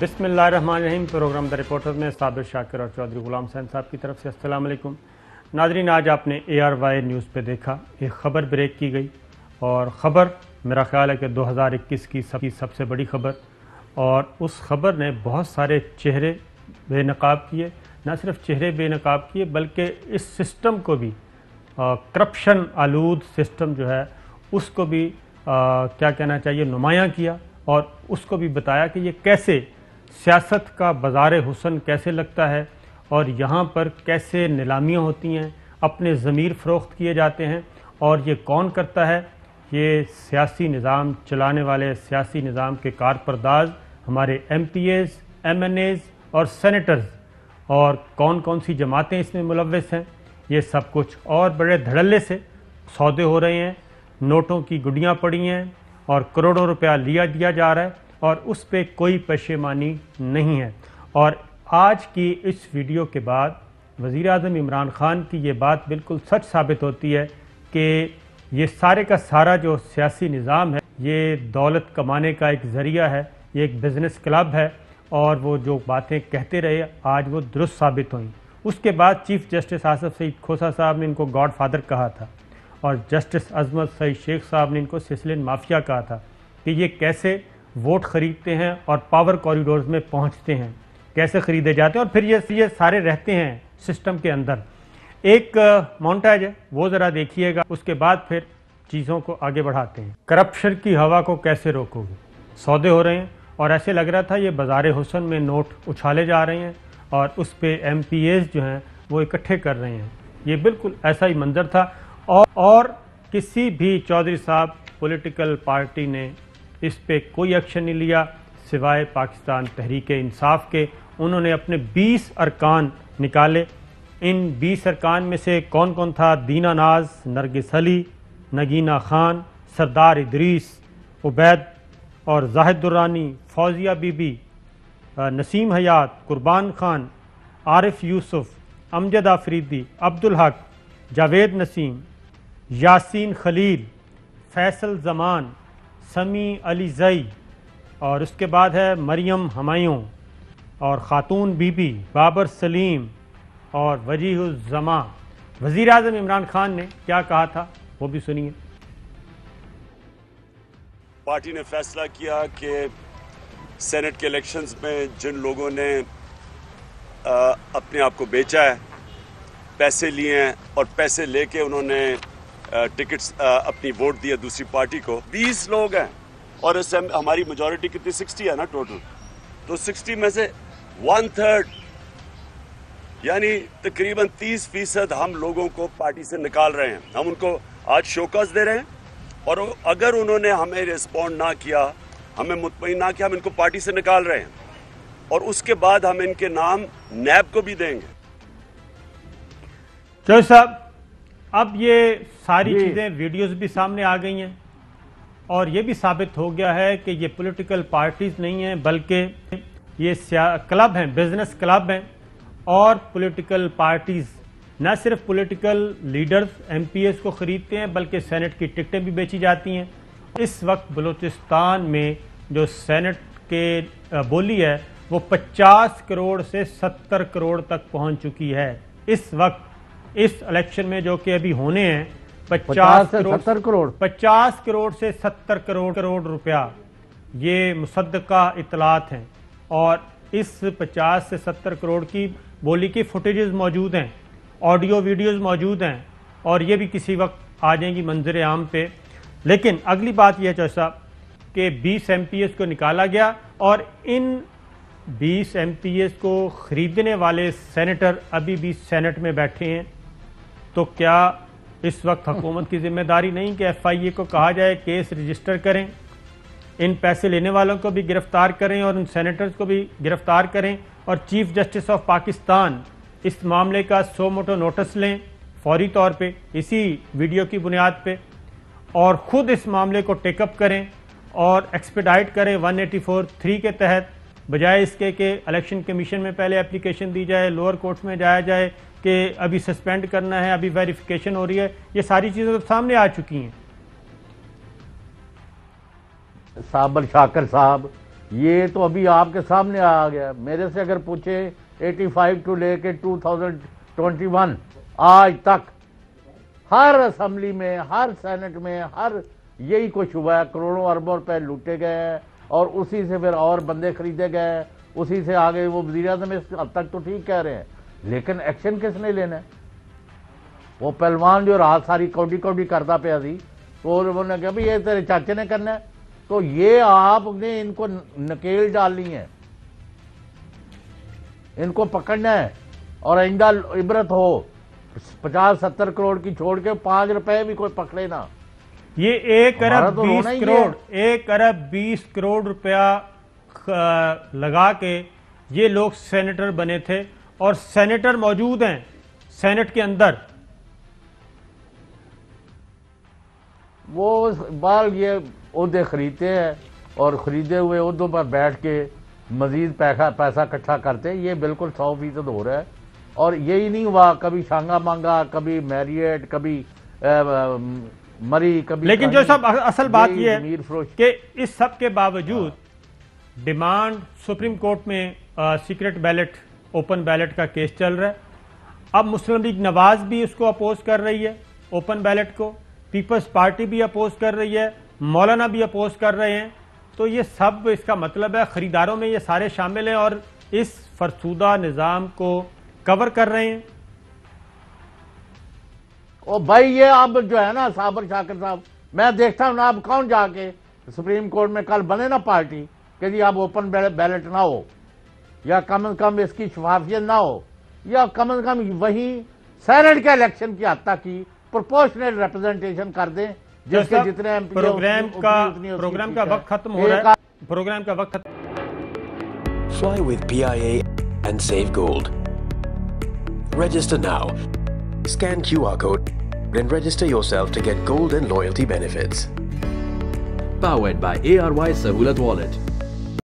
बिस्मिल्लाहिर्रहमानिर्रहीम। Programme the reporter में साबिर शाकिर और चौधरी गुलाम हुसैन साहब की तरफ से अस्सलाम वालेकुम। नाज़रीन, आज आपने ARY न्यूज़ पे देखा, एक ख़बर ब्रेक की गई और ख़बर मेरा ख़्याल है कि 2021 की सबसे बड़ी ख़बर, और उस ख़बर ने बहुत सारे चेहरे बेनकाब किए। न सिर्फ चेहरे बेनकाब किए बल्कि इस सिस्टम को भी, करप्शन आलूद सिस्टम जो है उसको भी क्या कहना चाहिए, नुमायाँ किया और उसको भी बताया कि ये कैसे सियासत का बाज़ार हुस्न कैसे लगता है और यहाँ पर कैसे नीलामियाँ होती हैं, अपने ज़मीर फ़रोख्त किए जाते हैं। और ये कौन करता है? ये सियासी निज़ाम चलाने वाले, सियासी निज़ाम के कारपरदाज, हमारे MPAs, MNAs और सेनेटर्स, और कौन कौन सी जमातें इसमें मुलव्वस हैं, ये सब कुछ। और बड़े धड़ल्ले से सौदे हो रहे हैं, नोटों की गुड्डियाँ पड़ी हैं और करोड़ों रुपया दिया जा रहा है और उस पर कोई पशेमानी नहीं है। और आज की इस वीडियो के बाद वज़ीर-ए-आज़म इमरान ख़ान की ये बात बिल्कुल सच साबित होती है कि ये सारे का सारा जो सियासी निज़ाम है ये दौलत कमाने का एक ज़रिया है, ये एक बिज़नेस क्लब है, और वो जो बातें कहते रहे आज वो दुरुस्त साबित हुई। उसके बाद चीफ़ जस्टिस आसिफ सईद खोसा साहब ने इनको गॉड फादर कहा था और जस्टिस अजमत सईद शेख साहब ने इनको सिसिलियन माफिया कहा था कि ये कैसे वोट ख़रीदते हैं और पावर कॉरिडोर्स में पहुंचते हैं, कैसे ख़रीदे जाते हैं और फिर ये सारे रहते हैं सिस्टम के अंदर। एक मोन्टाज है, वो ज़रा देखिएगा, उसके बाद फिर चीज़ों को आगे बढ़ाते हैं। करप्शन की हवा को कैसे रोकोगे? सौदे हो रहे हैं और ऐसे लग रहा था ये बाज़ार हुस्न में नोट उछाले जा रहे हैं और उस पर MPAs जो हैं वो इकट्ठे कर रहे हैं। ये बिल्कुल ऐसा ही मंजर था। और किसी भी चौधरी साहब पॉलिटिकल पार्टी ने इस पे कोई एक्शन नहीं लिया सिवाय पाकिस्तान तहरीक इंसाफ के। उन्होंने अपने 20 अरकान निकाले। इन 20 अरकान में से कौन कौन था? दीना नाज, नरगिस अली, नगीना खान, सरदार इदरीस, उबैद और जाहिद दुर्रानी, फौजिया बीबी, नसीम हयात, कुर्बान खान, आरिफ यूसुफ, अमजद आफरीदी, अब्दुल हक, जावेद नसीम, यासीन खलील, फैसल ज़मान, समी अली ज़ई, और उसके बाद है मरियम हमायूं और ख़ातून बीबी, बाबर सलीम और वजीहुज़्ज़मा। वज़ीर-ए-आज़म इमरान ख़ान ने क्या कहा था वो भी सुनिए। पार्टी ने फैसला किया कि सेनेट के इलेक्शंस में जिन लोगों ने अपने आप को बेचा है, पैसे लिए हैं और पैसे लेके उन्होंने टिकट्स अपनी वोट दिया दूसरी पार्टी को, 20 लोग हैं और इस हमारी मेजॉरिटी कितनी 60 है ना टोटल, तो 60 में से 1/3 यानी तकरीबन 30% हम लोगों को पार्टी से निकाल रहे हैं। हम उनको आज शोकस दे रहे हैं और अगर उन्होंने हमें रिस्पॉन्ड ना किया, हमें मुतमईन ना किया, हम इनको पार्टी से निकाल रहे हैं और उसके बाद हम इनके नाम नैब को भी देंगे। चौधरी साहब, अब ये सारी चीज़ें वीडियोस भी सामने आ गई हैं और ये भी साबित हो गया है कि ये पॉलिटिकल पार्टीज़ नहीं हैं बल्कि ये क्लब हैं, बिजनेस क्लब हैं। और पॉलिटिकल पार्टीज़ न सिर्फ पॉलिटिकल लीडर्स MPAs को ख़रीदते हैं बल्कि सेनेट की टिकटें भी बेची जाती हैं। इस वक्त बलूचिस्तान में जो सेनेट के बोली है वो 50 करोड़ से 70 करोड़ तक पहुँच चुकी है। इस वक्त इस इलेक्शन में जो कि अभी होने हैं 50 करोड़ से 70 करोड़ रुपया, ये मुसद्दका इतलात हैं। और इस 50 से 70 करोड़ की बोली की फुटेजेस मौजूद हैं, ऑडियो वीडियोस मौजूद हैं और ये भी किसी वक्त आ जाएंगी मंजर आम पे। लेकिन अगली बात यह है साहब कि 20 MPAs को निकाला गया और इन 20 MPAs को ख़रीदने वाले सेनेटर अभी भी सेनेट में बैठे हैं। तो क्या इस वक्त हुकूमत की जिम्मेदारी नहीं कि FIA को कहा जाए केस रजिस्टर करें, इन पैसे लेने वालों को भी गिरफ्तार करें और इन सेनेटर्स को भी गिरफ्तार करें और चीफ जस्टिस ऑफ पाकिस्तान इस मामले का सो मोटो नोटिस लें फौरी तौर पे इसी वीडियो की बुनियाद पे और ख़ुद इस मामले को टेकअप करें और एक्सपेडाइट करें 184(3) के तहत, बजाय इसके कि इलेक्शन कमीशन में पहले एप्लीकेशन दी जाए, लोअर कोर्ट्स में जाया जाए कि अभी सस्पेंड करना है, अभी वेरिफिकेशन हो रही है। ये सारी चीज़ें तो सामने आ चुकी हैं। साबिर शाकिर साहब یہ تو ابھی آپ کے سامنے آ گیا. میرے سے اگر پوچھے 85 ٹو لے کے 2021 آج تک ہر اسمبلی میں، ہر سینٹ میں، ہر یہی کچھ ہوا ہے. کروڑوں اربوں روپے لوٹے گئے ہیں اور اسی سے پھر اور بندے خریدے گئے، اسی سے آگے. وہ وزیر اعظم اس حد تک تو ٹھیک کہہ رہے ہیں، لیکن ایکشن کس نے لینا ہے؟ وہ پہلوان جو رات ساری کوڈی کوڈی کرتا پیا سی، تو انہوں نے کہا بھی یہ تیرے چاچے نے کرنا ہے. تو یہ آپ نے ان کو نکیل ڈالنی ہے، ان کو پکڑنا ہے اور آئندہ عبرت ہو. 50-70 کروڑ کی چھوڑ کے 5 روپے بھی کوئی پکڑے نا. یہ 1 ارب 20 کروڑ روپیہ لگا کے یہ لوگ سینیٹر بنے تھے اور سینیٹر موجود ہیں سینٹ کے اندر. وہ بال یہ عہدے خریدتے ہیں اور خریدے ہوئے عہدوں پر بیٹھ کے مزید پیسہ اکٹھا کرتے ہیں. یہ بالکل 100% ہو رہا ہے. اور یہی نہیں ہوا، کبھی شانگا مانگا، کبھی میریٹ، کبھی مری، کبھی. لیکن جو سب اصل بات یہ ہے کہ اس سب کے باوجود ڈیمانڈ سپریم کورٹ میں سیکرٹ بیلٹ، اوپن بیلٹ کا کیس چل رہا ہے. اب مسلم لیگ نواز بھی اس کو اپوز کر رہی ہے اوپن بیلٹ کو، پیپلز پارٹی بھی اپوز کر رہی ہے، مولانا بھی اپوز کر رہے ہیں. تو یہ سب اس کا مطلب ہے خریداروں میں یہ سارے شامل ہیں اور اس فرسودہ نظام کو کور کر رہے ہیں. او بھائی یہ اب جو ہے نا صابر شاکر صاحب، میں دیکھتا ہوں نا اب کون جا کے سپریم کورٹ میں کل بنے نا پارٹی کہ جی اب اوپن بیلٹ نہ ہو، یا کم از کم اس کی شفافیت نہ ہو، یا کم از کم وہیں سینٹ کے الیکشن کی حد تک کی پروپورشنل ریپرزنٹیشن کر دیں جس کے جتنے ایم پی. پروگرام کا وقت ختم ہو رہا ہے. پروگرام کا وقت Fly with PIA and save gold. Register now. Scan QR code and register yourself to get gold and loyalty benefits. Powered by ARY Sahulat Wallet.